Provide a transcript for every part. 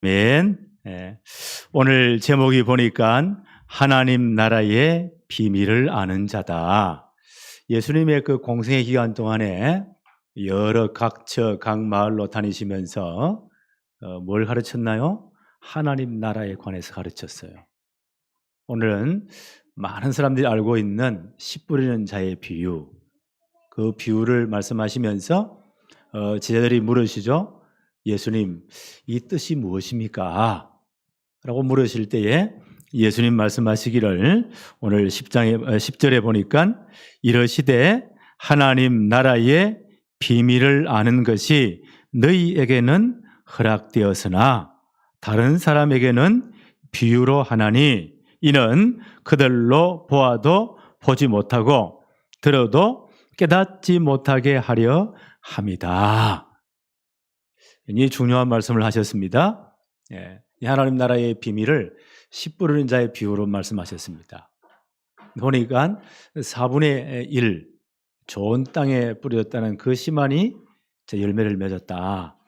맨. 예. 오늘 제목이 보니까 하나님 나라의 비밀을 아는 자다. 예수님의 그 공생의 기간 동안에 여러 각처 각 마을로 다니시면서 뭘 가르쳤나요? 하나님 나라에 관해서 가르쳤어요. 오늘은 많은 사람들이 알고 있는 씨 뿌리는 자의 비유, 그 비유를 말씀하시면서 제자들이 물으시죠. 예수님, 이 뜻이 무엇입니까? 라고 물으실 때에 예수님 말씀하시기를 오늘 10절에 보니까 이러시되 하나님 나라의 비밀을 아는 것이 너희에게는 허락되었으나 다른 사람에게는 비유로 하나니 이는 그들로 보아도 보지 못하고 들어도 깨닫지 못하게 하려 함이다. 이 중요한 말씀을 하셨습니다. 예, 이 하나님 나라의 비밀을 씨 뿌리는 자의 비유로 말씀하셨습니다. 보니까 4분의 1 좋은 땅에 뿌려졌다는 그 씨만이 열매를 맺었다.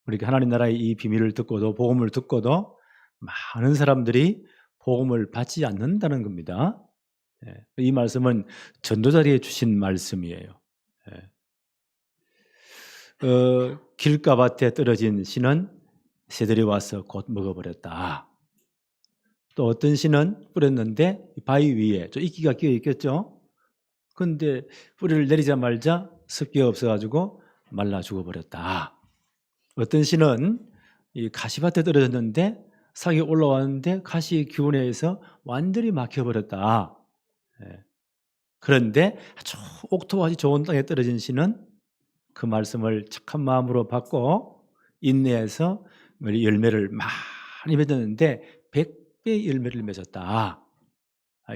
그러니까 하나님 나라의 이 비밀을 듣고도 복음을 듣고도 많은 사람들이 복음을 받지 않는다는 겁니다. 예, 이 말씀은 전도자리에 주신 말씀이에요. 예. 길가밭에 떨어진 씨는 새들이 와서 곧 먹어버렸다. 또 어떤 씨는 뿌렸는데 바위 위에 좀 이끼가 끼어 있겠죠. 그런데 뿌리를 내리자마자 습기가 없어가지고 말라 죽어버렸다. 어떤 씨는 이 가시밭에 떨어졌는데 싹이 올라왔는데 가시 기운에 의해서 완전히 막혀버렸다. 예. 그런데 아주 옥토같이 좋은 땅에 떨어진 씨는 그 말씀을 착한 마음으로 받고 인내해서 열매를 많이 맺었는데 100배 열매를 맺었다.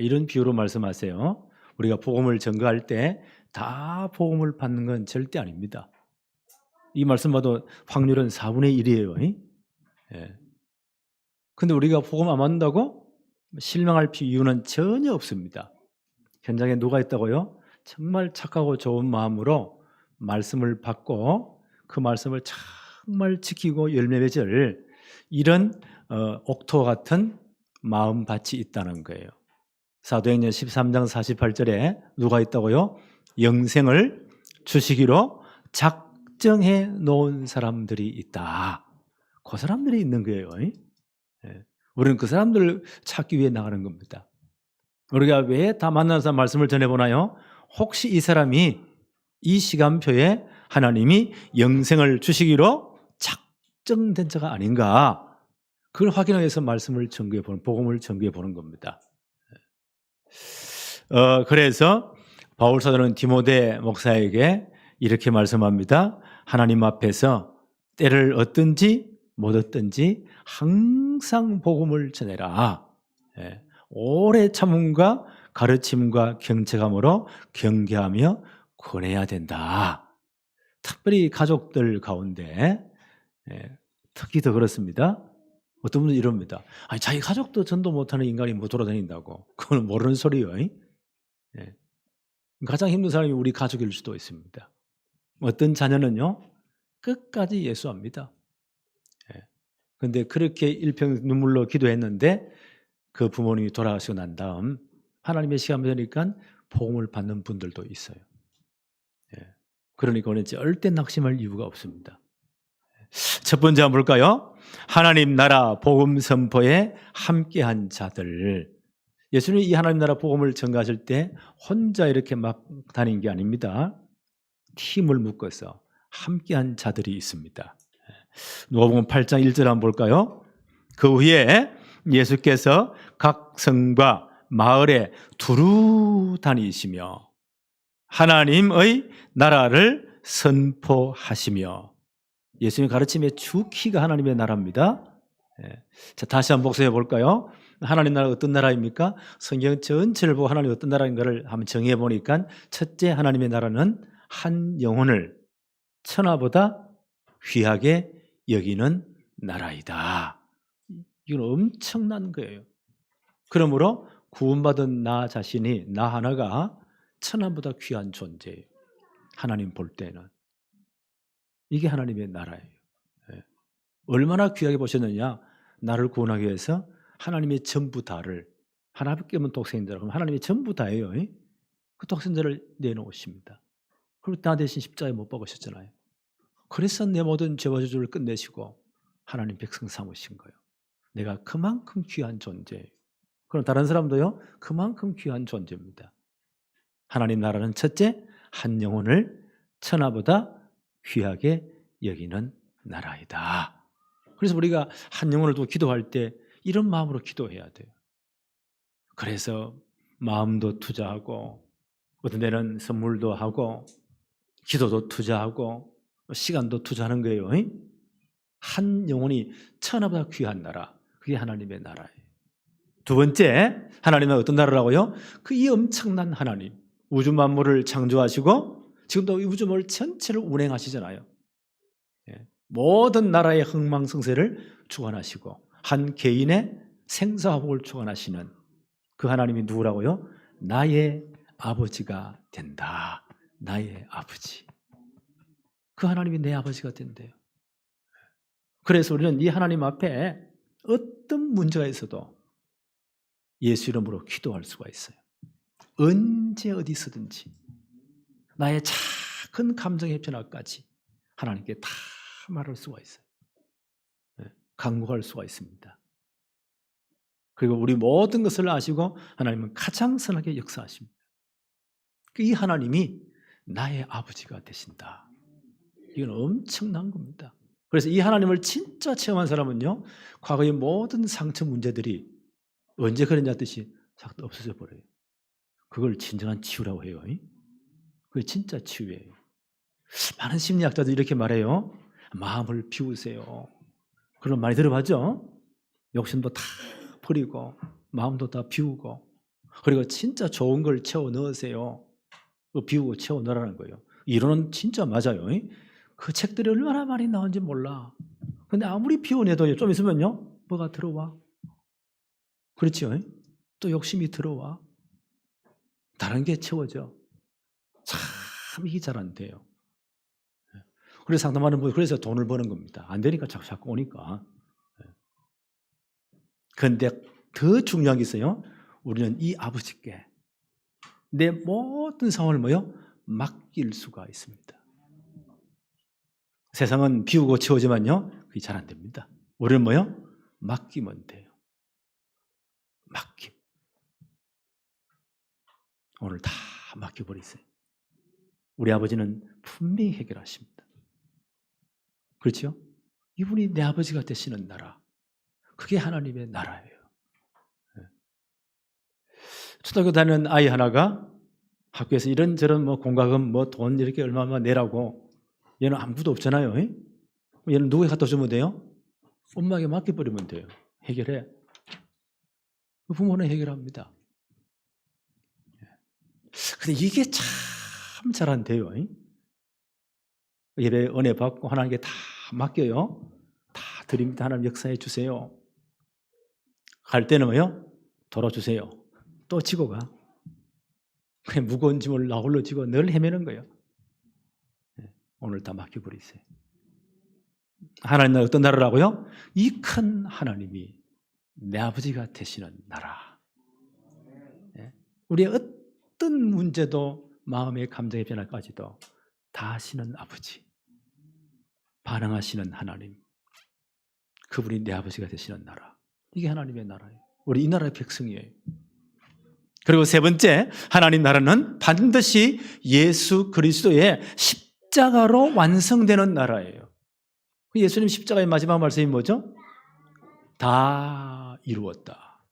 이런 비유로 말씀하세요. 우리가 복음을 전가할 때 다 복음을 받는 건 절대 아닙니다. 이 말씀 봐도 확률은 4분의 1이에요. 예. 근데 우리가 복음 안 받는다고 실망할 이유는 전혀 없습니다. 현장에 누가 있다고요? 정말 착하고 좋은 마음으로 말씀을 받고 그 말씀을 정말 지키고 열매 맺을 이런 옥토 같은 마음밭이 있다는 거예요. 사도행전 13장 48절에 누가 있다고요? 영생을 주시기로 작정해 놓은 사람들이 있다. 그 사람들이 있는 거예요. 예. 우리는 그 사람들을 찾기 위해 나가는 겁니다. 우리가 왜 다 만나서 말씀을 전해보나요? 혹시 이 사람이 이 시간표에 하나님이 영생을 주시기로 작정된 자가 아닌가, 그걸 확인하기 위해서 말씀을 전개해보는, 복음을 전개해보는 겁니다. 그래서 바울 사도는 디모데 목사에게 이렇게 말씀합니다. 하나님 앞에서 때를 얻든지 못 얻든지 항상 복음을 전해라. 예. 오래 참음과 가르침과 경책함으로 경계하며 권해야 된다. 특별히 가족들 가운데 특히 더 그렇습니다. 어떤 분은 이럽니다. 아니, 자기 가족도 전도 못하는 인간이 뭐 돌아다닌다고. 그건 모르는 소리예요. 예. 가장 힘든 사람이 우리 가족일 수도 있습니다. 어떤 자녀는요, 끝까지 예수합니다. 그런데 그렇게 일평 눈물로 기도했는데 그 부모님이 돌아가시고 난 다음 하나님의 시간 되니까 복음을 받는 분들도 있어요. 그러니까 우리는 절대 낙심할 이유가 없습니다. 첫 번째 한번 볼까요? 하나님 나라 복음 선포에 함께한 자들. 예수님이 이 하나님 나라 복음을 전가하실 때 혼자 이렇게 막 다닌 게 아닙니다. 팀을 묶어서 함께한 자들이 있습니다. 누가복음 8장 1절 한번 볼까요? 그 후에 예수께서 각 성과 마을에 두루 다니시며 하나님의 나라를 선포하시며, 예수님 가르침의 주키가 하나님의 나라입니다. 자, 다시 한번 복습해 볼까요? 하나님 나라가 어떤 나라입니까? 성경 전체를 보고 하나님이 어떤 나라인가를 한번 정해 보니까 첫째, 하나님의 나라는 한 영혼을 천하보다 귀하게 여기는 나라이다. 이건 엄청난 거예요. 그러므로 구원받은 나 자신이, 나 하나가 천하보다 귀한 존재예요. 하나님 볼 때는. 이게 하나님의 나라예요. 얼마나 귀하게 보셨느냐. 나를 구원하기 위해서 하나님의 전부 다를, 하나밖에 없는 독생자라, 그럼 하나님이 전부 다예요. 그 독생자를 내놓으십니다. 그리고 나 대신 십자가에 못 박으셨잖아요. 그래서 내 모든 죄와 저주를 끝내시고 하나님 백성 삼으신 거예요. 내가 그만큼 귀한 존재예요. 그럼 다른 사람도요, 그만큼 귀한 존재입니다. 하나님 나라는 첫째, 한 영혼을 천하보다 귀하게 여기는 나라이다. 그래서 우리가 한 영혼을 두고 기도할 때 이런 마음으로 기도해야 돼요. 그래서 마음도 투자하고, 어떤 데는 선물도 하고, 기도도 투자하고, 시간도 투자하는 거예요. 한 영혼이 천하보다 귀한 나라, 그게 하나님의 나라예요. 두 번째, 하나님은 어떤 나라라고요? 그 이 엄청난 하나님, 우주 만물을 창조하시고 지금도 이 우주 만물 전체를 운행하시잖아요. 모든 나라의 흥망성쇠를 주관하시고 한 개인의 생사화복을 주관하시는 그 하나님이 누구라고요? 나의 아버지가 된다. 나의 아버지. 그 하나님이 내 아버지가 된대요. 그래서 우리는 이 하나님 앞에 어떤 문제가 있어도 예수 이름으로 기도할 수가 있어요. 언제 어디서든지 나의 작은 감정의 변화까지 하나님께 다 말할 수가 있어요. 간구할 수가 있습니다. 그리고 우리 모든 것을 아시고 하나님은 가장 선하게 역사하십니다. 이 하나님이 나의 아버지가 되신다. 이건 엄청난 겁니다. 그래서 이 하나님을 진짜 체험한 사람은요, 과거의 모든 상처 문제들이 언제 그랬냐 뜻이 없어져 버려요. 그걸 진정한 치유라고 해요. 그게 진짜 치유예요. 많은 심리학자들이 이렇게 말해요. 마음을 비우세요. 그런 말 많이 들어봤죠? 욕심도 다 버리고 마음도 다 비우고, 그리고 진짜 좋은 걸 채워 넣으세요. 비우고 채워 넣으라는 거예요. 이론은 진짜 맞아요. 그 책들이 얼마나 많이 나온지 몰라. 근데 아무리 비워내도 좀 있으면요, 뭐가 들어와. 그렇죠? 또 욕심이 들어와. 다른 게 채워져. 참 이게 잘 안 돼요. 그래서 상담하는 분이 그래서 돈을 버는 겁니다. 안 되니까 자꾸 오니까. 그런데 더 중요한 게 있어요. 우리는 이 아버지께 내 모든 상황을 맡길 수가 있습니다. 세상은 비우고 채워지만요, 그게 잘 안 됩니다. 우리는 맡기면 돼요. 맡김. 오늘 다 맡겨버리세요. 우리 아버지는 분명히 해결하십니다. 그렇죠? 이분이 내 아버지가 되시는 나라, 그게 하나님의 나라예요. 초등학교 다니는 아이 하나가 학교에서 이런저런 공과금 돈 이렇게 얼마만 내라고, 얘는 아무것도 없잖아요. 얘는 누구에 갖다 주면 돼요? 엄마에게 맡겨버리면 돼요. 해결해. 부모는 해결합니다. 근데 이게 참 잘 안 돼요. 예배 은혜 받고 하나님께 다 맡겨요. 다 드립니다. 하나님 역사해 주세요. 갈 때는 돌아주세요. 또 지고 가. 그냥 무거운 짐을 나 홀로 지고 늘 헤매는 거예요. 오늘 다 맡겨버리세요. 하나님은 어떤 나라라고요? 이 큰 하나님이 내 아버지가 되시는 나라. 우리의 어떤 문제도 마음의 감정의 변화까지도 다 하시는 아버지, 반응하시는 하나님, 그분이 내 아버지가 되시는 나라. 이게 하나님의 나라예요. 우리 이 나라의 백성이에요. 그리고 세 번째, 하나님 나라는 반드시 예수 그리스도의 십자가로 완성되는 나라예요. 예수님 십자가의 마지막 말씀이 뭐죠? 다 이루었다.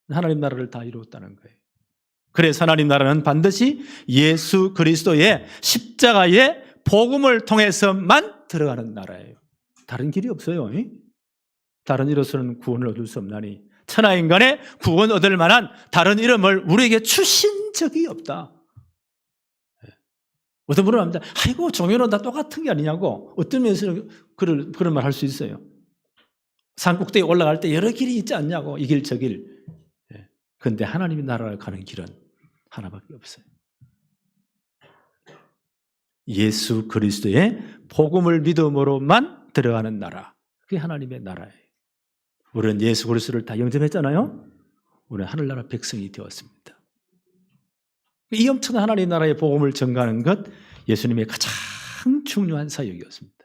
하나님 나라를 다 이루었다는 거예요. 그래서 하나님 나라는 반드시 예수 그리스도의 십자가의 복음을 통해서만 들어가는 나라예요. 다른 길이 없어요. 다른 이로서는 구원을 얻을 수 없나니 천하인간의 구원 얻을 만한 다른 이름을 우리에게 주신 적이 없다. 어떤 분은 합니다. 아이고, 종교는 다 똑같은 게 아니냐고. 어떤 면에서는 그런 말 할 수 있어요. 산 꼭대기에 올라갈 때 여러 길이 있지 않냐고. 이 길, 저 길. 그런데 하나님의 나라를 가는 길은 하나밖에 없어요. 예수 그리스도의 복음을 믿음으로만 들어가는 나라. 그게 하나님의 나라예요. 우리는 예수 그리스도를 다 영접했잖아요. 우리는 하늘나라 백성이 되었습니다. 이 엄청난 하나님 나라의 복음을 전가하는 것, 예수님의 가장 중요한 사역이었습니다.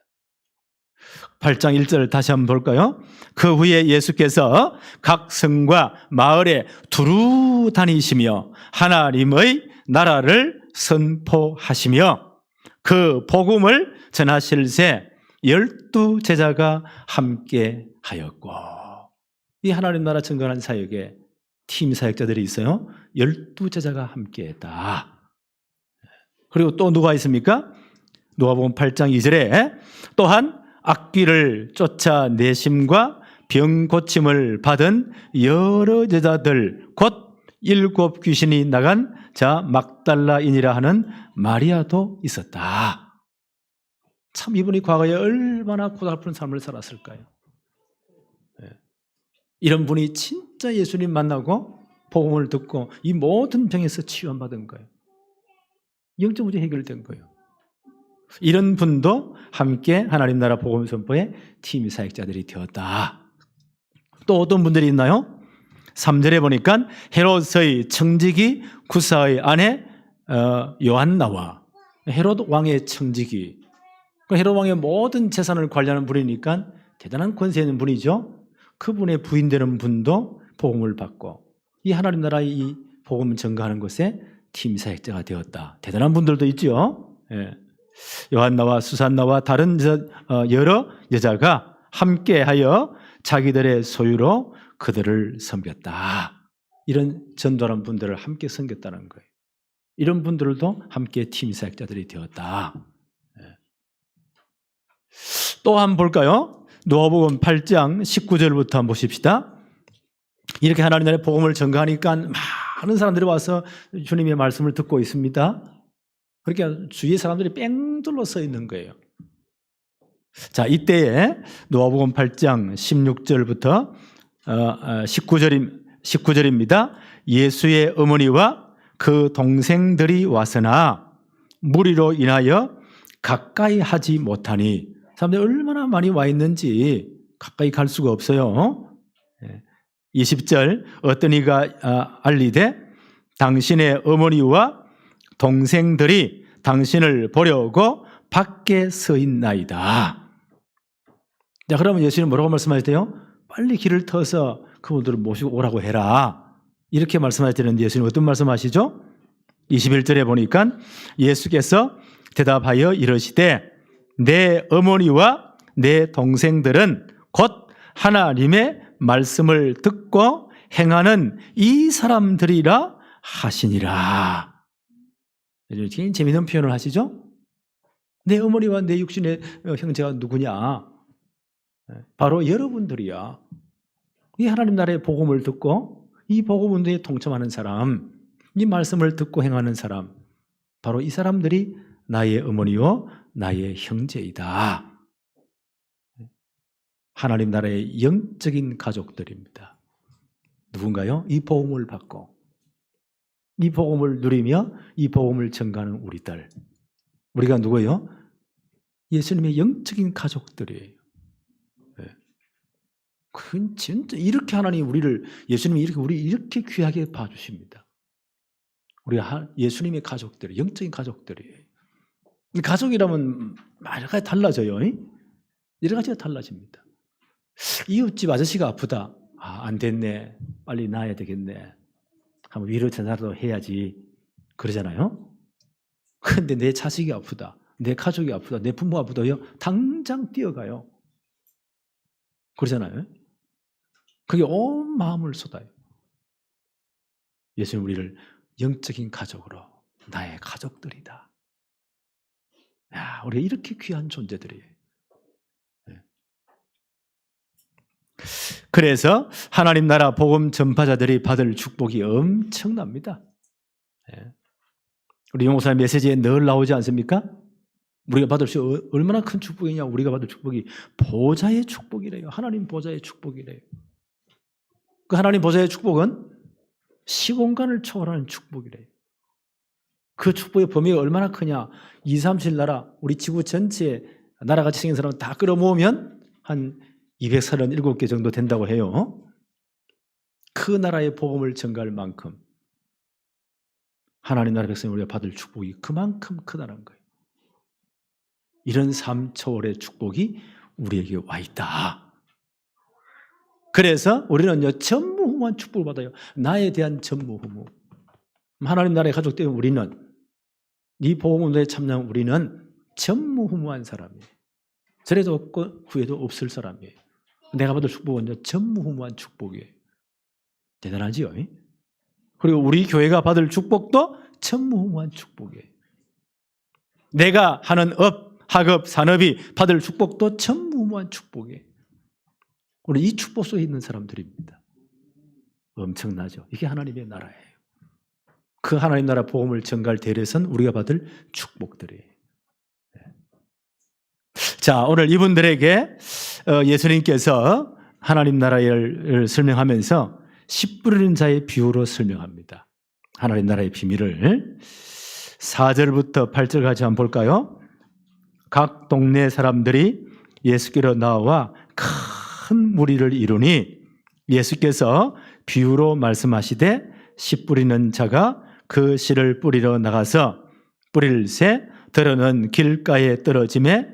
8장 1절을 다시 한번 볼까요? 그 후에 예수께서 각 성과 마을에 두루 다니시며 하나님의 나라를 선포하시며 그 복음을 전하실새 12제자가 함께 하였고, 이 하나님 나라 전가하는 사역에 팀 사역자들이 있어요. 12제자가 함께 했다. 그리고 또 누가 있습니까? 누가복음 8장 2절에 또한 악귀를 쫓아내심과 병 고침을 받은 여러 제자들 곧 7 귀신이 나간 자 막달라인이라 하는 마리아도 있었다. 참 이분이 과거에 얼마나 고달픈 삶을 살았을까요? 이런 분이 진짜 예수님 만나고 복음을 듣고 이 모든 병에서 치유받은 거예요. 영적 문제 해결된 거예요. 이런 분도 함께 하나님 나라 복음 선포의 팀 사역자들이 되었다. 또 어떤 분들이 있나요? 3절에 보니까 헤롯의 청지기 구사의 아내 요한나와, 헤롯 왕의 청지기, 헤롯 왕의 모든 재산을 관리하는 분이니까 대단한 권세 있는 분이죠. 그분의 부인되는 분도 복음을 받고 이 하나님 나라의 이 복음을 전가하는 것에 팀 사역자가 되었다. 대단한 분들도 있죠. 예. 요한나와 수산나와 다른 여러 여자가 함께하여 자기들의 소유로 그들을 섬겼다. 이런 전도하는 분들을 함께 섬겼다는 거예요. 이런 분들도 함께 팀 사역자들이 되었다. 또 한번 볼까요? 누가복음 8장 19절부터 한번 보십시다. 이렇게 하나님 나라의 복음을 전가하니까 많은 사람들이 와서 주님의 말씀을 듣고 있습니다. 그러니까 주위의 사람들이 뺑 둘러서 있는 거예요. 자, 이때에 누가복음 8장 16절부터 19절입니다. 예수의 어머니와 그 동생들이 와서나 무리로 인하여 가까이 하지 못하니, 사람들이 얼마나 많이 와 있는지 가까이 갈 수가 없어요. 20절 어떤 이가 알리되 당신의 어머니와 동생들이 당신을 보려고 밖에 서 있나이다. 자, 그러면 예수님은 뭐라고 말씀하셨대요? 빨리 길을 터서 그분들을 모시고 오라고 해라. 이렇게 말씀하시는데 예수님 어떤 말씀하시죠? 21절에 보니까 예수께서 대답하여 이르시되 내 어머니와 내 동생들은 곧 하나님의 말씀을 듣고 행하는 이 사람들이라 하시니라. 굉장히 재미있는 표현을 하시죠? 내 어머니와 내 육신의 형제가 누구냐? 바로 여러분들이야. 이 하나님 나라의 복음을 듣고 이 복음 운동에 동참하는 사람, 이 말씀을 듣고 행하는 사람, 바로 이 사람들이 나의 어머니요 나의 형제이다. 하나님 나라의 영적인 가족들입니다. 누군가요? 이 복음을 받고 이 복음을 누리며 이 복음을 전가하는 우리들. 우리가 누구예요? 예수님의 영적인 가족들이에요. 그건 진짜 이렇게 하나님 우리를, 예수님이 이렇게 우리 이렇게 귀하게 봐주십니다. 우리가 예수님의 가족들, 영적인 가족들이에요. 가족이라면 여러 가지 달라져요. 여러 가지가 달라집니다. 이웃집 아저씨가 아프다. 안 됐네. 빨리 나아야 되겠네. 한번 위로 전화도 해야지. 그러잖아요. 그런데 내 자식이 아프다. 내 가족이 아프다. 내 부모가 아프다요. 당장 뛰어가요. 그러잖아요. 그게 온 마음을 쏟아요. 예수님 우리를 영적인 가족으로 나의 가족들이다. 야, 우리가 이렇게 귀한 존재들이에요. 그래서 하나님 나라 복음 전파자들이 받을 축복이 엄청납니다. 우리 용호사님 메시지에 늘 나오지 않습니까? 우리가 받을 수 얼마나 큰 축복이냐. 우리가 받을 축복이 보좌의 축복이래요. 하나님 보좌의 축복이래요. 그 하나님 보좌의 축복은 시공간을 초월하는 축복이래요. 그 축복의 범위가 얼마나 크냐. 2, 3, 7 나라, 우리 지구 전체에 나라같이 생긴 사람을 다 끌어모으면 한 237개 정도 된다고 해요. 그 나라의 복음을 전가할 만큼 하나님 나라 백성이 우리가 받을 축복이 그만큼 크다는 거예요. 이런 3초월의 축복이 우리에게 와 있다. 그래서 우리는요, 전무후무한 축복을 받아요. 나에 대한 전무후무. 하나님 나라의 가족 때문에 우리는, 이 복음에 참여한 우리는 전무후무한 사람이에요. 전에도 없고 후에도 없을 사람이에요. 내가 받을 축복은 전무후무한 축복이에요. 대단하지요? 그리고 우리 교회가 받을 축복도 전무후무한 축복이에요. 내가 하는 업, 학업, 산업이 받을 축복도 전무후무한 축복이에요. 우리 이 축복 속에 있는 사람들입니다. 엄청나죠? 이게 하나님의 나라예요. 그 하나님 나라 복음을 전가할 대례선 우리가 받을 축복들이에요. 자, 오늘 이분들에게 예수님께서 하나님 나라를 설명하면서 씨 뿌리는 자의 비유로 설명합니다. 하나님 나라의 비밀을 4절부터 8절까지 한번 볼까요? 각 동네 사람들이 예수께로 나와 큰 무리를 이루니 예수께서 비유로 말씀하시되 씨 뿌리는 자가 그 씨를 뿌리러 나가서 뿌릴새 들어는 길가에 떨어짐에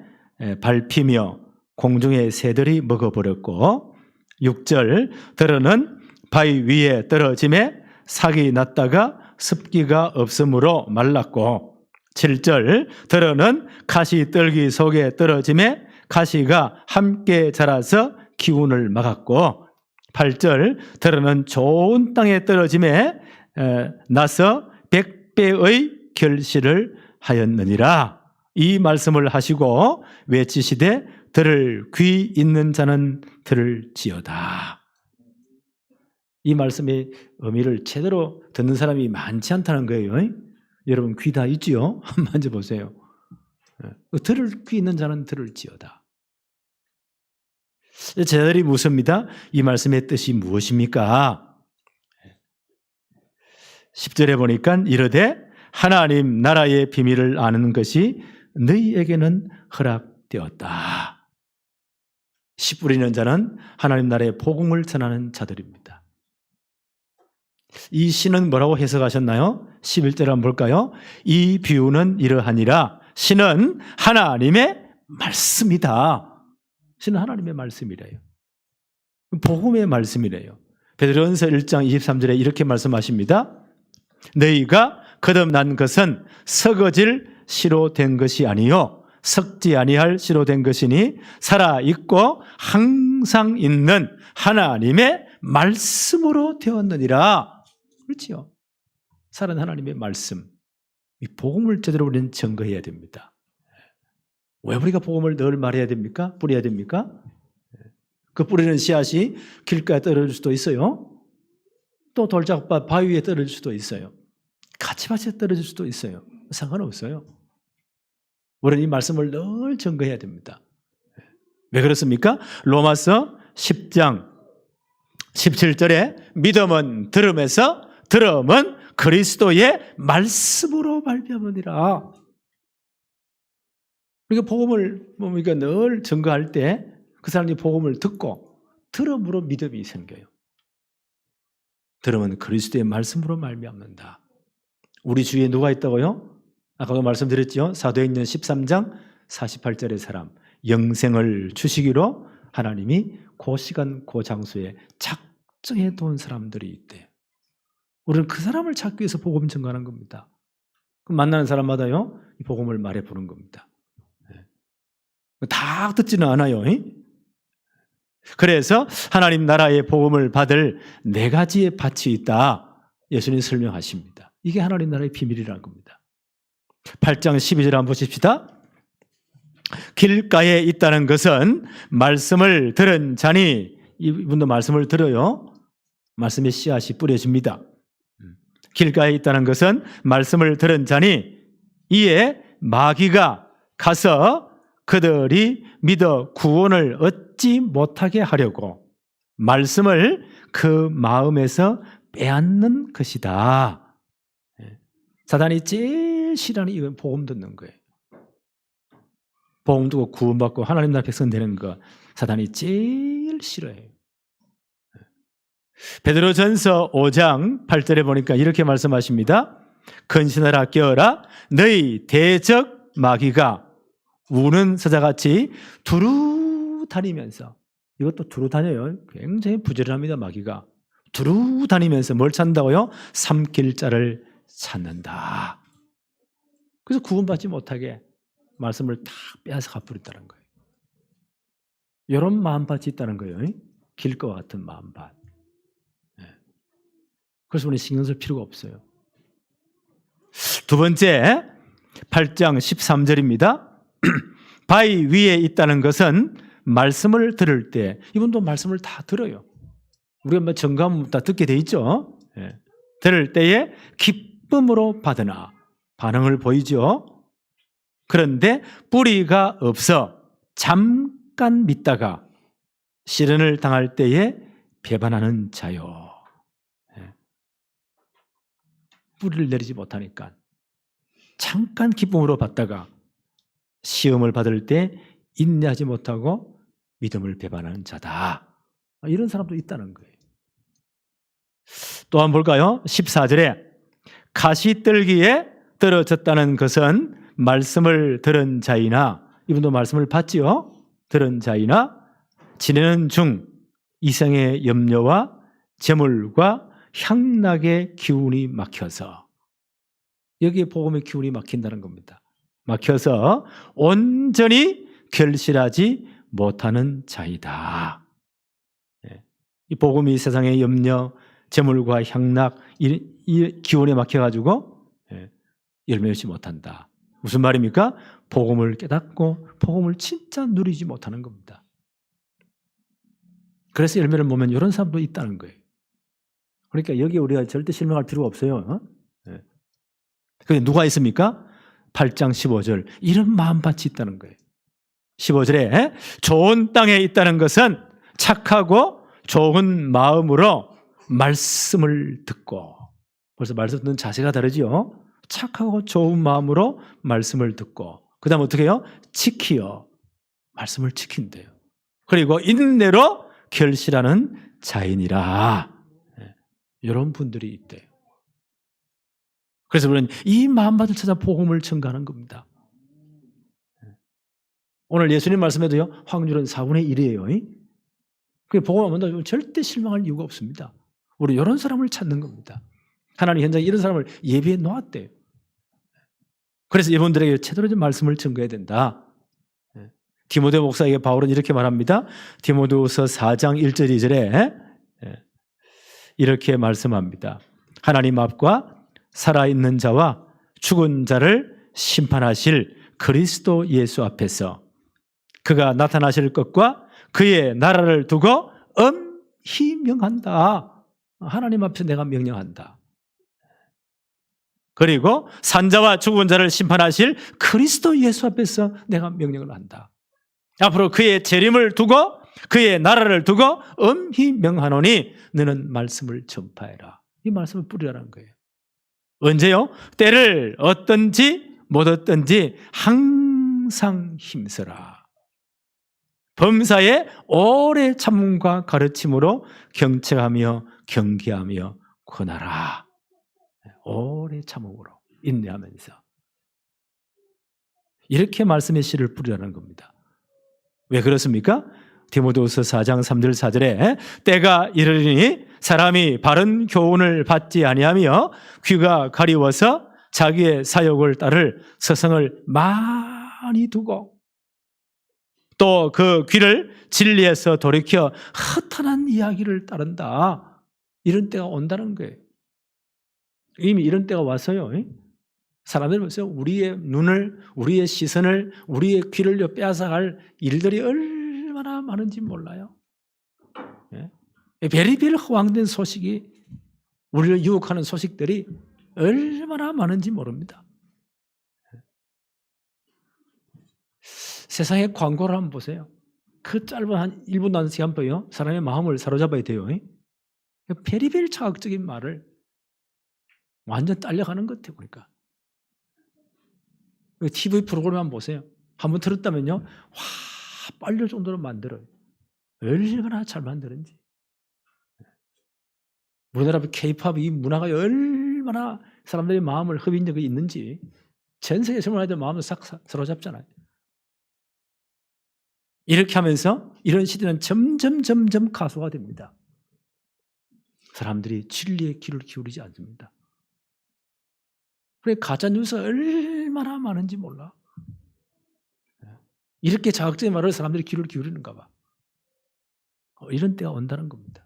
밟히며 공중의 새들이 먹어버렸고 6절 들어는 바위 위에 떨어짐에 삭이 났다가 습기가 없으므로 말랐고 7절 들어는 가시떨기 속에 떨어짐에 가시가 함께 자라서 기운을 막았고 8절 들어는 좋은 땅에 떨어짐에 나서 100배의 결실을 하였느니라. 이 말씀을 하시고 외치시되 들을 귀 있는 자는 들을지어다. 이 말씀의 의미를 제대로 듣는 사람이 많지 않다는 거예요. 여러분 귀 다 있지요? 한번 만져보세요. 들을 귀 있는 자는 들을지어다. 제자들이 묻습니다. 이 말씀의 뜻이 무엇입니까? 10절에 보니까 이르되 하나님 나라의 비밀을 아는 것이 너희에게는 허락되었다. 씨 뿌리는 자는 하나님 나라의 복음을 전하는 자들입니다. 이 시는 뭐라고 해석하셨나요? 11절 한번 볼까요? 이 비유는 이러하니라. 시는 하나님의 말씀이다. 시는 하나님의 말씀이래요. 복음의 말씀이래요. 베드로전서 1장 23절에 이렇게 말씀하십니다. 너희가 거듭난 것은 썩어질 씨로 된 것이 아니요 썩지 아니할 씨로 된 것이니 살아있고 항상 있는 하나님의 말씀으로 되었느니라. 그렇지요? 살아있는 하나님의 말씀. 이 복음을 제대로 우리는 증거해야 됩니다. 왜 우리가 복음을 늘 말해야 됩니까? 뿌려야 됩니까? 그 뿌리는 씨앗이 길가에 떨어질 수도 있어요. 또 돌짝밭 바위 위에 떨어질 수도 있어요. 가치밭에 떨어질 수도 있어요. 상관없어요. 우리는 이 말씀을 늘 증거해야 됩니다. 왜 그렇습니까? 로마서 10장 17절에 믿음은 들음에서 들음은 그리스도의 말씀으로 발표하느니라. 그러니까 복음을 우리가 늘 증거할 때 그 사람이 복음을 듣고 들음으로 믿음이 생겨요. 들음은 그리스도의 말씀으로 말미암는다. 우리 주위에 누가 있다고요? 아까도 말씀드렸죠. 사도행전 13장 48절의 사람, 영생을 주시기로 하나님이 그 시간 그 장소에 작정해 둔 사람들이 있대요. 우리는 그 사람을 찾기 위해서 복음 증거하는 겁니다. 그럼 만나는 사람마다요 이 복음을 말해 보는 겁니다. 다 듣지는 않아요. 그래서 하나님 나라의 복음을 받을 4가지의 밭이 있다. 예수님이 설명하십니다. 이게 하나님 나라의 비밀이라는 겁니다. 8장 12절 한번 보십시다. 길가에 있다는 것은 말씀을 들은 자니, 이분도 말씀을 들어요. 말씀의 씨앗이 뿌려집니다. 길가에 있다는 것은 말씀을 들은 자니 이에 마귀가 가서 그들이 믿어 구원을 얻지 못하게 하려고 말씀을 그 마음에서 빼앗는 것이다. 사단이 제일 싫어하는 이건 복음 듣는 거예요. 복음 듣고 구원받고 하나님 나라 백성 되는 거 사단이 제일 싫어해요. 베드로전서 5장 8절에 보니까 이렇게 말씀하십니다. 근신하라 깨어라 너희 대적 마귀가 우는 사자같이 두루 다니면서, 이것도 두루 다녀요. 굉장히 부지런합니다. 마귀가 두루 다니면서 뭘 찾는다고요? 삼킬 자를 찾는다. 그래서 구원받지 못하게 말씀을 다 빼앗아 가버린다는 거예요. 이런 마음밭이 있다는 거예요. 길과 같은 마음밭. 그래서 우리 신경 쓸 필요가 없어요. 두 번째, 8장 13절입니다. 바위 위에 있다는 것은 말씀을 들을 때, 이분도 말씀을 다 들어요. 우리가 뭐 정감 다 듣게 돼 있죠. 들을 때에 기쁨으로 받으나 반응을 보이죠. 그런데 뿌리가 없어 잠깐 믿다가 시련을 당할 때에 배반하는 자요. 뿌리를 내리지 못하니까 잠깐 기쁨으로 받다가 시험을 받을 때 인내하지 못하고 믿음을 배반하는 자다. 이런 사람도 있다는 거예요. 또 한번 볼까요? 14절에 가시떨기에 떨어졌다는 것은 말씀을 들은 자이나, 이분도 말씀을 받지요. 들은 자이나 지내는 중 이생의 염려와 재물과 향락의 기운이 막혀서, 여기에 복음의 기운이 막힌다는 겁니다. 막혀서 온전히 결실하지 못하는 자이다. 이 복음이 세상의 염려, 재물과 향락, 이 기운에 막혀가지고 열매 맺지 못한다. 무슨 말입니까? 복음을 깨닫고 복음을 진짜 누리지 못하는 겁니다. 그래서 열매를 못 맺는 이런 사람도 있다는 거예요. 그러니까 여기에 우리가 절대 실망할 필요가 없어요. 그게 누가 있습니까? 8장 15절, 이런 마음밭이 있다는 거예요. 15절에 좋은 땅에 있다는 것은 착하고 좋은 마음으로 말씀을 듣고, 벌써 말씀 듣는 자세가 다르지요. 착하고 좋은 마음으로 말씀을 듣고, 그 다음 어떻게 해요? 지키어 말씀을 지킨대요. 그리고 인내로 결실하는 자인이라. 이런 분들이 있대요. 그래서 우리는 이 마음밭을 찾아 복음을 전가하는 겁니다. 오늘 예수님 말씀에도요, 확률은 4분의 1이에요. 그 복음을 만나면 절대 실망할 이유가 없습니다. 우리 이런 사람을 찾는 겁니다. 하나님 현장에 이런 사람을 예비해 놓았대요. 그래서 이분들에게 제대로 좀 말씀을 전가해야 된다. 디모데 목사에게 바울은 이렇게 말합니다. 디모데후서 4장 1절 2절에 이렇게 말씀합니다. 하나님 앞과 살아있는 자와 죽은 자를 심판하실 그리스도 예수 앞에서 그가 나타나실 것과 그의 나라를 두고 엄히 명한다. 하나님 앞에서 내가 명령한다. 그리고 산자와 죽은 자를 심판하실 그리스도 예수 앞에서 내가 명령을 한다. 앞으로 그의 재림을 두고 그의 나라를 두고 엄히 명하노니 너는 말씀을 전파해라. 이 말씀을 뿌리라는 거예요. 언제요? 때를 얻든지 못 얻든지 항상 힘써라. 범사에 오래 참음과 가르침으로 경책하며 경계하며 권하라. 오래 참음으로 인내하면서 이렇게 말씀의 씨를 뿌리라는 겁니다. 왜 그렇습니까? 디모데후서 4장 3절 4절에 때가 이르리니 사람이 바른 교훈을 받지 아니하며 귀가 가리워서 자기의 사욕을 따를 서성을 많이 두고 또 그 귀를 진리에서 돌이켜 허탄한 이야기를 따른다. 이런 때가 온다는 거예요. 이미 이런 때가 왔어요. 사람들이 보세요. 우리의 눈을, 우리의 시선을, 우리의 귀를 빼앗아갈 일들이 얼마나 많은지 몰라요. 베리베리 허황된 소식이, 우리를 유혹하는 소식들이 얼마나 많은지 모릅니다. 세상의 광고를 한번 보세요. 그 짧은 한 1분 난 시간 보여 사람의 마음을 사로잡아야 돼요. 베리베리 자극적인 말을 완전 딸려가는 것 같아요. 그러니까 TV 프로그램 한번 보세요. 한번 들었다면요, 와, 빨릴 정도로 만들어요. 얼마나 잘 만드는지. 우리나라 K-팝 이 문화가 얼마나 사람들의 마음을 흡인력이 있는지 전 세계 젊은 아이들 마음을 싹 사로잡잖아요. 이렇게 하면서 이런 시대는 점점 가소화 됩니다. 사람들이 진리에 귀를 기울이지 않습니다. 그래 가짜뉴스 얼마나 많은지 몰라. 이렇게 자극적인 말을 사람들이 귀를 기울이는가 봐. 이런 때가 온다는 겁니다.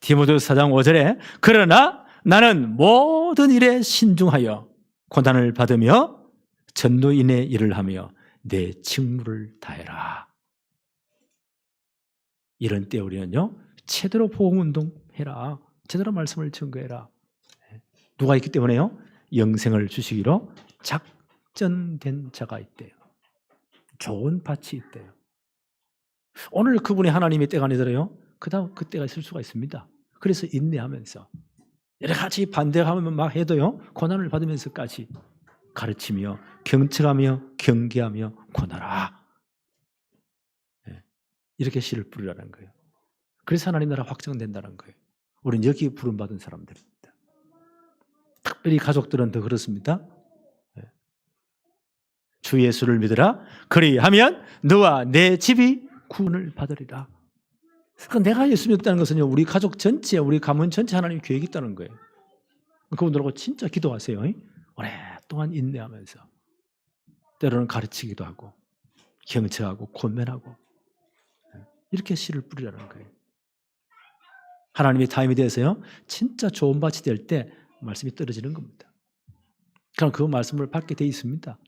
디모데후서 4장 5절에 그러나 나는 모든 일에 신중하여 고난을 받으며 전도인의 일을 하며 내 직무를 다해라. 이런 때 우리는요, 제대로 복음운동 해라. 제대로 말씀을 증거해라. 누가 있기 때문에요? 영생을 주시기로 작전된 자가 있대요. 좋은 밭이 있대요. 오늘 그분이 하나님의 때가 아니더라요. 그다음 그 때가 있을 수가 있습니다. 그래서 인내하면서 여러 가지 반대하면 막 해도요, 고난을 받으면서까지 가르치며 경책하며 경계하며 권하라. 이렇게 씨를 뿌리라는 거예요. 그래서 하나님 나라 확정된다는 거예요. 우리는 여기 부름받은 사람들입니다. 특별히 가족들은 더 그렇습니다. 주 예수를 믿으라. 그리하면 너와 내 집이 구원을 받으리라. 그러니까 내가 예수 믿었다는 것은요, 우리 가족 전체, 우리 가문 전체 하나님의 계획이 있다는 거예요. 그분들하고 진짜 기도하세요. 오랫동안 인내하면서 때로는 가르치기도 하고 경책하고 권면하고 이렇게 씨를 뿌리라는 거예요. 하나님의 타임에 대해서요, 진짜 좋은 밭이 될 때 말씀이 떨어지는 겁니다. 그럼 그 말씀을 받게 돼 있습니다.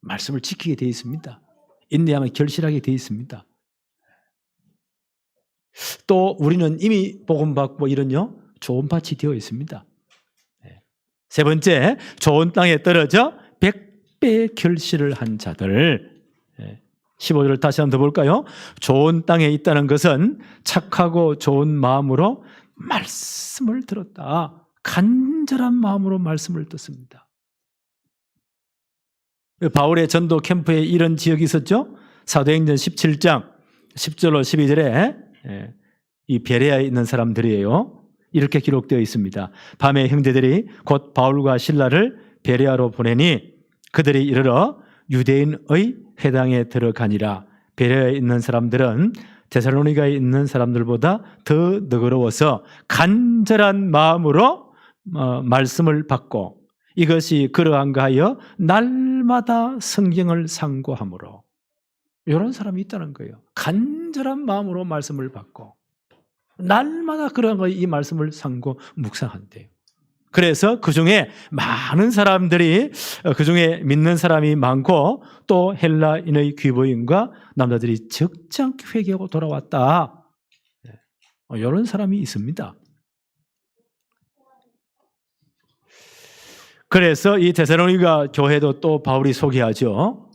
말씀을 지키게 돼 있습니다. 인내하면 결실하게 돼 있습니다. 또 우리는 이미 복음 받고 이런요, 좋은 밭이 되어 있습니다. 세 번째, 좋은 땅에 떨어져 100배의 결실을 한 자들. 15절을 다시 한번 더 볼까요? 좋은 땅에 있다는 것은 착하고 좋은 마음으로 말씀을 들었다. 간절한 마음으로 말씀을 듣습니다. 바울의 전도 캠프에 이런 지역이 있었죠. 사도행전 17장 10절로 12절에 이 베레아에 있는 사람들이에요. 이렇게 기록되어 있습니다. 밤에 형제들이 곧 바울과 실라를 베레아로 보내니 그들이 이르러 유대인의 회당에 들어가니라. 베레아에 있는 사람들은 데살로니가에 있는 사람들보다 더 너그러워서 간절한 마음으로 말씀을 받고 이것이 그러한가 하여 날마다 성경을 상고하므로, 이런 사람이 있다는 거예요. 간절한 마음으로 말씀을 받고 날마다 그런 거 이 말씀을 상고 묵상한대요. 그래서 그 중에 많은 사람들이, 그 중에 믿는 사람이 많고 또 헬라인의 귀부인과 남자들이 적지 않게 회개하고 돌아왔다. 이런 사람이 있습니다. 그래서 이 데살로니가 교회도 또 바울이 소개하죠.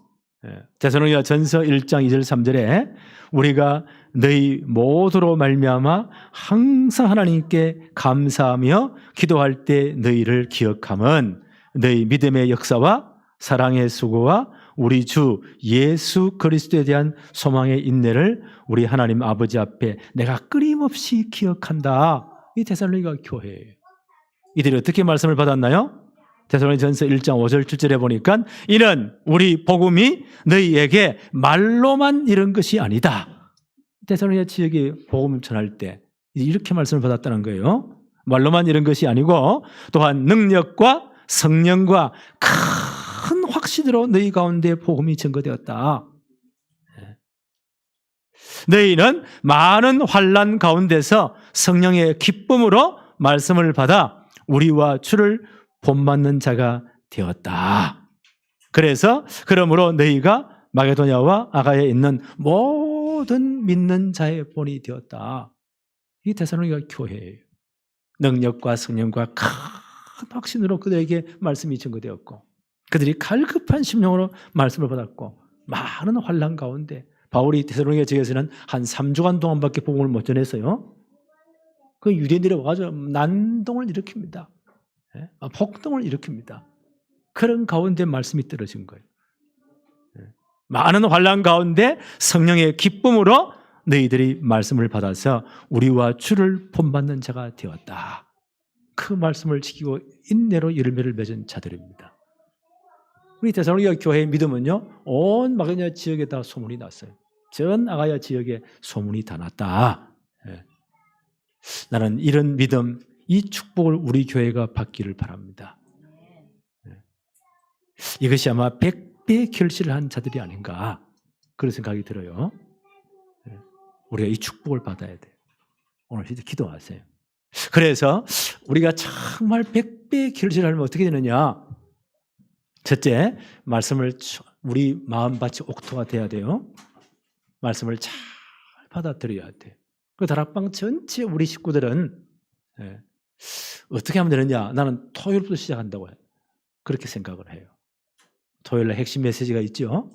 데살로니가 전서 1장 2절 3절에 우리가 너희 모두로 말미암아 항상 하나님께 감사하며 기도할 때 너희를 기억함은 너희 믿음의 역사와 사랑의 수고와 우리 주 예수 그리스도에 대한 소망의 인내를 우리 하나님 아버지 앞에 내가 끊임없이 기억한다. 이 데살로니가 교회예요. 이들이 어떻게 말씀을 받았나요? 데살로니전서 1장 5절 7절에 보니까 이는 우리 복음이 너희에게 말로만 이런 것이 아니다. 데살로니가 지역에 복음 전할 때 이렇게 말씀을 받았다는 거예요. 말로만 이런 것이 아니고 또한 능력과 성령과 큰 확신으로 너희 가운데 복음이 증거되었다. 너희는 많은 환난 가운데서 성령의 기쁨으로 말씀을 받아 우리와 주를 본받는 자가 되었다. 그래서 그러므로 너희가 마게도냐와 아가야에 있는 모든 믿는 자의 본이 되었다. 이 데살로니가 교회예요. 능력과 성령과 큰 확신으로 그들에게 말씀이 증거되었고 그들이 갈급한 심령으로 말씀을 받았고 많은 환난 가운데 바울이 데살로니가 지역에서는 한 3주간 동안밖에 복음을 못 전했어요. 그 유대인들이 와서 난동을 일으킵니다. 폭동을 일으킵니다. 그런 가운데 말씀이 떨어진 거예요. 많은 환난 가운데 성령의 기쁨으로 너희들이 말씀을 받아서 우리와 주를 본받는 자가 되었다. 그 말씀을 지키고 인내로 열매를 맺은 자들입니다. 우리 데살로니가 교회의 믿음은요, 온 마게도냐 지역에 다 소문이 났어요. 전 아가야 지역에 소문이 다 났다. 나는 이런 믿음, 이 축복을 우리 교회가 받기를 바랍니다. 이것이 아마 100배 결실을 한 자들이 아닌가 그런 생각이 들어요. 우리가 이 축복을 받아야 돼요. 오늘 진짜 기도하세요. 그래서 우리가 정말 100배 결실하려면 어떻게 되느냐? 첫째, 말씀을 우리 마음밭이 옥토가 돼야 돼요. 말씀을 잘 받아들여야 돼요. 그 다락방 전체 우리 식구들은 어떻게 하면 되느냐? 나는 토요일부터 시작한다고 해요. 그렇게 생각을 해요. 토요일에 핵심 메시지가 있죠.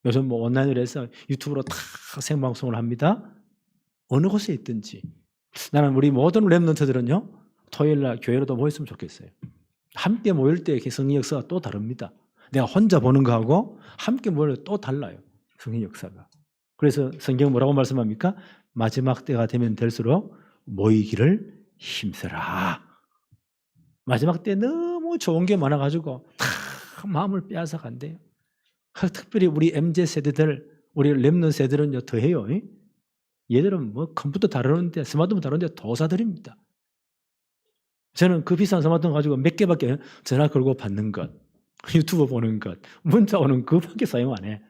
요즘 뭐 온라인으로 해서 유튜브로 다 생방송을 합니다. 어느 곳에 있든지. 나는 우리 모든 렘넌트들은요, 토요일날 교회로도 모였으면 좋겠어요. 함께 모일 때 성령 역사가 또 다릅니다. 내가 혼자 보는 거하고 함께 모일 때 또 달라요. 성령 역사가. 그래서 성경은 뭐라고 말씀합니까? 마지막 때가 되면 될수록 모이기를 힘써라. 마지막 때 너무 좋은 게 많아가지고 다 마음을 빼앗아 간대요. 특별히 우리 MZ 세대들, 우리 렘넌트 세대는요 더해요. 얘들은 뭐 컴퓨터 다루는데, 스마트폰 다루는데 도사들입니다. 저는 그 비싼 스마트폰 가지고 몇 개밖에 전화 걸고 받는 것, 유튜브 보는 것, 문자 오는 그밖에 사용 안 해.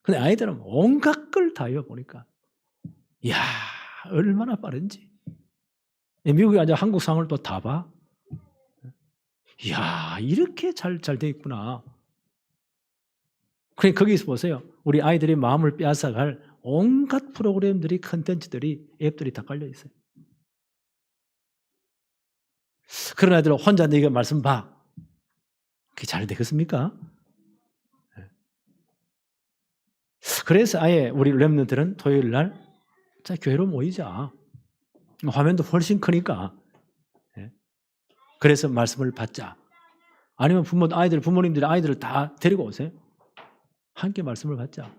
근데 아이들은 온갖 걸 다 해요, 보니까. 이야, 얼마나 빠른지. 미국에 앉아 한국 상황을 또 다 봐. 이야, 이렇게 잘 돼 있구나. 그러니까 거기서 보세요. 우리 아이들의 마음을 빼앗아갈 온갖 프로그램들이, 컨텐츠들이, 앱들이 다 깔려 있어요. 그런 아이들 혼자 네가 말씀 봐. 그게 잘 되겠습니까? 그래서 아예 우리 렘넌트들은 토요일 날 자, 교회로 모이자. 화면도 훨씬 크니까. 그래서 말씀을 받자. 아니면 부모님들이 아이들을 다 데리고 오세요. 함께 말씀을 받자.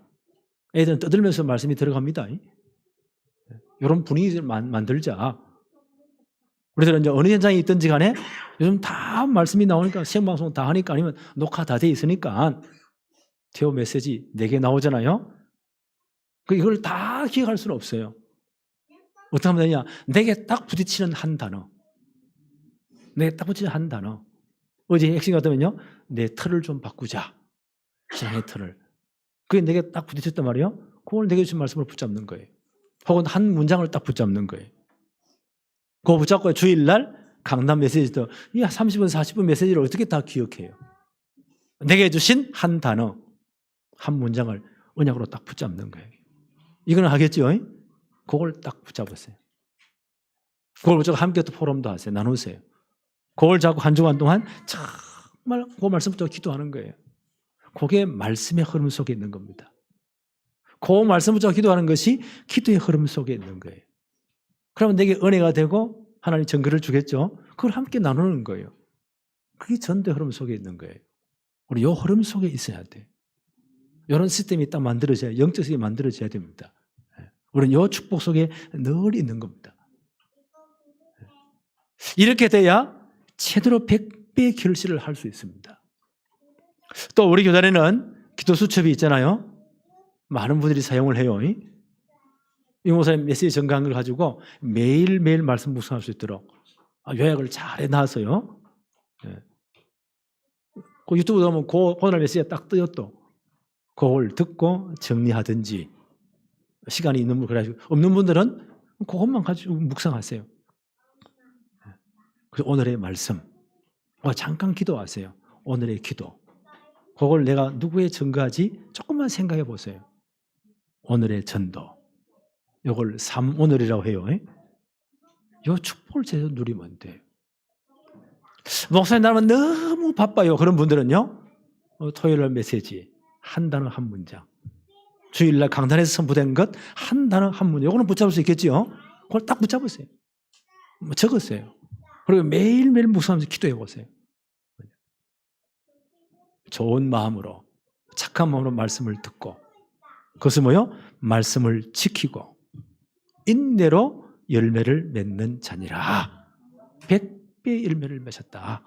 애들은 떠들면서 말씀이 들어갑니다. 이런 분위기를 만들자. 우리들은 이제 어느 현장에 있든지 간에 요즘 다 말씀이 나오니까 생방송 다 하니까 아니면 녹화 다 돼 있으니까 테오 메시지 4개 나오잖아요. 이걸 다 기억할 수는 없어요. 어떻게 하면 되냐? 내게 딱 부딪히는 한 단어. 내게 딱 부딪히는 한 단어. 어제 핵심 같으면요. 내 틀을 좀 바꾸자. 신앙의 틀을. 그게 내게 딱 부딪혔단 말이에요. 그걸 내게 주신 말씀을 붙잡는 거예요. 혹은 한 문장을 딱 붙잡는 거예요. 그거 붙잡고 주일날 강남 메시지도 30분, 40분 메시지를 어떻게 다 기억해요? 내게 주신 한 단어, 한 문장을 언약으로 딱 붙잡는 거예요. 이거는 하겠죠? 그걸 딱 붙잡으세요. 그걸 붙잡고 함께 또 포럼도 하세요. 나누세요. 그걸 잡고 한 주간 동안 정말 그 말씀 붙잡고 기도하는 거예요. 그게 말씀의 흐름 속에 있는 겁니다. 그 말씀 붙잡고 기도하는 것이 기도의 흐름 속에 있는 거예요. 그러면 내게 은혜가 되고 하나님 정글을 주겠죠. 그걸 함께 나누는 거예요. 그게 전도의 흐름 속에 있는 거예요. 우리 이 흐름 속에 있어야 돼요. 이런 시스템이 딱 만들어져야, 영적 시스템이 만들어져야 됩니다. 우리는 이 축복 속에 늘 있는 겁니다. 이렇게 돼야 제대로 100배 결실을 할 수 있습니다. 또 우리 교단에는 기도 수첩이 있잖아요. 많은 분들이 사용을 해요. 이 목사님 메시지 정강한 걸 가지고 매일매일 말씀 묵상할 수 있도록 요약을 잘 해놨어요. 그 유튜브 보면 오늘 메시지가 딱 떠요 또. 그걸 듣고 정리하든지 시간이 있는 분, 그래가지고 없는 분들은 그것만 가지고 묵상하세요. 그래서 오늘의 말씀, 잠깐 기도하세요. 오늘의 기도. 그걸 내가 누구에 전가하지? 조금만 생각해 보세요. 오늘의 전도. 이걸 오늘이라고 해요. 이 축복을 제대로 누리면 돼요. 목사님 나는 너무 바빠요. 그런 분들은요. 토요일날 메시지 한 단어 한 문장. 주일날 강단에서 선포된 것 한 단어 한 문장. 이거는 붙잡을 수 있겠죠. 그걸 딱 붙잡으세요. 적으세요. 그리고 매일매일 묵상하면서 기도해 보세요. 좋은 마음으로, 착한 마음으로 말씀을 듣고, 그것은 뭐요? 말씀을 지키고 인내로 열매를 맺는 자니라. 100배의 열매를 맺었다.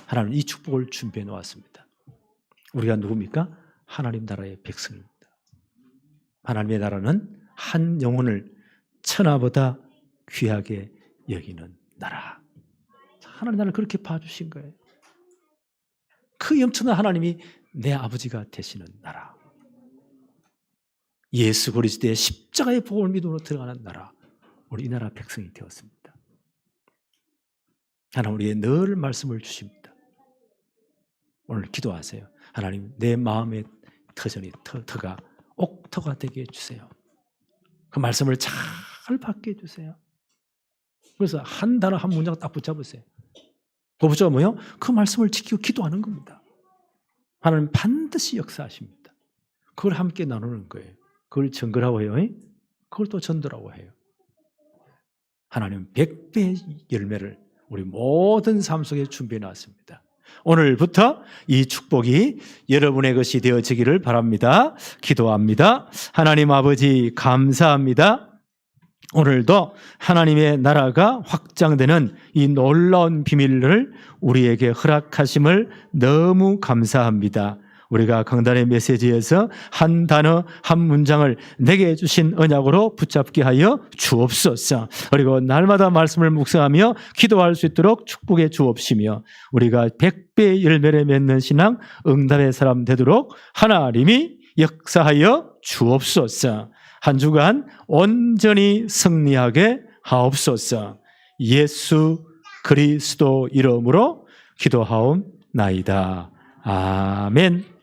하나님 이 축복을 준비해 놓았습니다. 우리가 누굽니까? 하나님 나라의 백성입니다. 하나님의 나라는 한 영혼을 천하보다 귀하게 여기는 나라. 하나님 나라를 그렇게 봐주신 거예요. 그 엄청난 하나님이 내 아버지가 되시는 나라. 예수 그리스도의 십자가의 복음을 믿음으로 들어가는 나라. 우리 이 나라 백성이 되었습니다. 하나님 우리에게 늘 말씀을 주십니다. 오늘 기도하세요. 하나님 내 마음의 터가 옥터가 되게 해주세요. 그 말씀을 잘 받게 해주세요. 그래서 한 단어 한 문장 딱 붙잡으세요. 그 붙잡으면 뭐요? 그 말씀을 지키고 기도하는 겁니다. 하나님 반드시 역사하십니다. 그걸 함께 나누는 거예요. 그걸 전거라고 해요. 그걸 또 전도라고 해요. 하나님 100배의 열매를 우리 모든 삶 속에 준비해 놨습니다. 오늘부터 이 축복이 여러분의 것이 되어지기를 바랍니다. 기도합니다. 하나님 아버지 감사합니다. 오늘도 하나님의 나라가 확장되는 이 놀라운 비밀을 우리에게 허락하심을 너무 감사합니다. 우리가 강단의 메시지에서 한 단어 한 문장을 내게 주신 언약으로 붙잡게 하여 주옵소서. 그리고 날마다 말씀을 묵상하며 기도할 수 있도록 축복해 주옵시며 우리가 100배의 열매를 맺는 신앙 응답의 사람 되도록 하나님이 역사하여 주옵소서. 한 주간 온전히 승리하게 하옵소서. 예수 그리스도 이름으로 기도하옵나이다. 아멘.